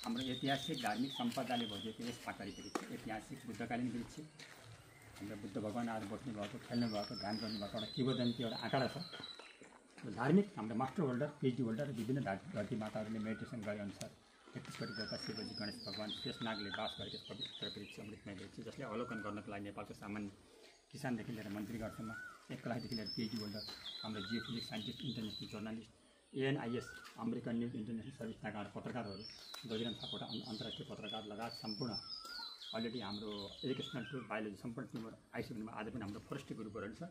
हाम्रो ऐतिहासिक धार्मिक सम्पदाले भरिएको यस फाकरी वृक्ष ऐतिहासिक बुद्धकालीन वृक्ष हाम्रो बुद्ध भगवान आज बस्नु भएको खेल्नु भएको ध्यान गर्नुभएको एउटा किंवदन्ती एउटा आँकडा छ। धार्मिक हाम्रो मास्टर होल्डर पिएचडी होल्डर विभिन्न धरती माताहरूले मेडिटेसन गरे अनुसार 31 कोटी देवता शिवजी गणेश भगवान शेषनागले बास गरेको पवित्र वृक्ष अमृतमय वृक्ष जसले अवलोकन गर्नको लागि नेपालको सामान्य किसानदेखि लिएर मन्त्रीगणसम्म 1 लाखदेखि लिएर पिएचडी होल्डर हाम्रो geophysics scientist international journalist ANIS American news international service लगाएर पत्रकारहरू गजिरहन सापकोटा अन्तर्राष्ट्रिय पत्रकार लगायत सम्पूर्ण अलरेडी हाम्रो एजुकेसनल टुर बायोलोजी सम्पूर्ण टिमहरू आइसक्नुमा आज पनि हाम्रो फरेस्ट्री ग्रुपहरू छ।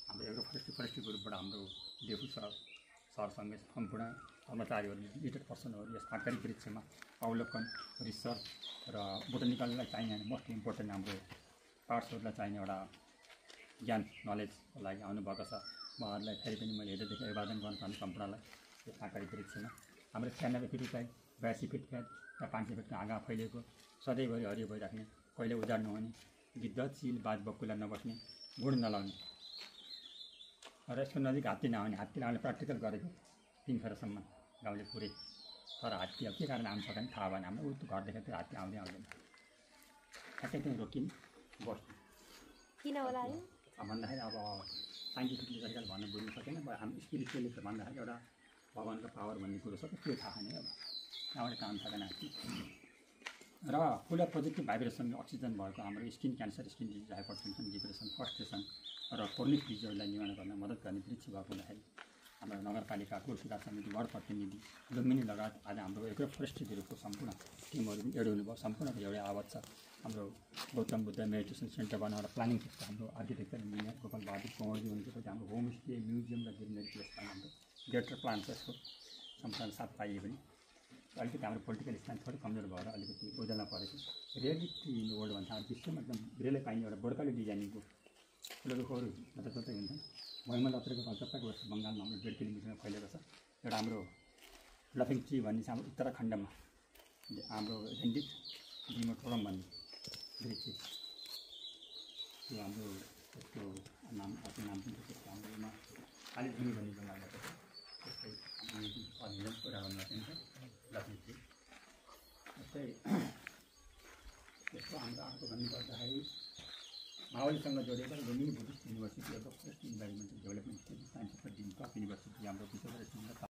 हाम्रो एग्रो फरेस्ट्री ग्रुपबाट हाम्रो देवु सरसँगै सम्पूर्ण कर्मचारीहरू लिडर पर्सनहरू यस फाकरी वृक्षमा अवलोकन रिसर्च र बोटनिकललाई चाहिने मोस्ट इम्पोर्टेन्ट हाम्रो पार्ट्सहरूलाई चाहिने एउटा ज्ञान नलेजको लागि आउनुभएको छ। उहाँहरूलाई फेरि पनि मैले हेर्दैदेखि अभिवादन गर्न चाहन्छु सम्पूर्णलाई यस फाकरी वृक्षमा। हाम्रो 96 फिट उचाइ 82 फिट फ्याट र 500 फिटको हाँगा फैलिएको सधैँभरि हरियो भइराख्ने कहिले उजाड नहुने गिद्ध चिल बाज बकुला नबस्ने गुण नलाउने र यसको नजिक हात्ती नआउने हात्ती नआउने प्र्याक्टिकल गरेको 3 फेरसम्म गाउँले पुरै तर हात्ती अब के कारण आउनु सक्दैन थाहा भएन। हाम्रो उतो घर देखेर त्यो हात्ती आउँदै आउँदैन ठ्याक्कै त्यहाँ रोकिन बस्नु किन होला भन्दाखेरि अब साइन्टिफिकली तरिकाले भन्न बुझ्नु सकेन हामी स्पिरिचुअली भन्दाखेरि एउटा भगवानको पावर भन्ने कुरो छ त्यो थाहा नै अब त्यहाँबाट काम सकेन हात्ती र फुल अफ पोजिटिभ भाइब्रेसन अक्सिजन भएको हाम्रो skin cancer skin disease hypertension depression frustration र क्रोनिक डिजिजहरूलाई निवारण गर्न मद्दत गर्ने वृक्ष भएको हुँदाखेरि हाम्रो नगरपालिका कुलसुधार समिति वार्ड प्रतिनिधि लुम्बिनी लगायत आज हाम्रो एग्रो फरेस्ट्री ग्रुपको सम्पूर्ण टिमहरू पनि एड हुनुभयो सम्पूर्णको एउटै आवाज छ। हाम्रो गौतम बुद्ध मेडिटेसन सेन्टर बनाएर प्लानिङ छ हाम्रो आर्किटेक्चर इन्जिनियर गोपाल बहादुर कुँवरजी हुनुहुन्छ हाम्रो होमस्टे म्युजियम र ग्रिनरी प्लेस हाम्रो ग्रेटर प्लान छ यसको सम्पूर्ण साथ पाइए पनि अलिकति हाम्रो पोलिटिकल स्ट्यान्ड थोरै कमजोर भएर अलिकति ओझेलमा परेको रियलिटी इन द वर्ल्ड भन्छ हाम्रो विश्वमा एकदम बिरलै पाइने एउटा बोर्काली डिजाइनिङको फुलहरू जताततै हुन्छन्। भैमल अत्रेको कलकत्ताको वेस्ट बङ्गालमा हाम्रो 1.5 किलोमिटरमा फैलिएको छ। एउटा हाम्रो लफिङ ट्री भन्ने छ हाम्रो उत्तराखण्डमा हाम्रो हेन्डिट डिमोटोरम भन्ने वृक्ष त्यो हाम्रो त्यसको नाम अर्को नाम पनि त्यसको हाम्रोमा कालीझुमी भन्ने जग्गाबाट छ त्यस्तै हामीले कुरा गर्नु सकिन्छ लफिङ ट्री जस्तै त्यसको हाम्रो अर्को भन्नुपर्दाखेरि माओलीसँग जोडेको Lumbini Buddhist university of forest environmental development science top university हाम्रो विश्वभर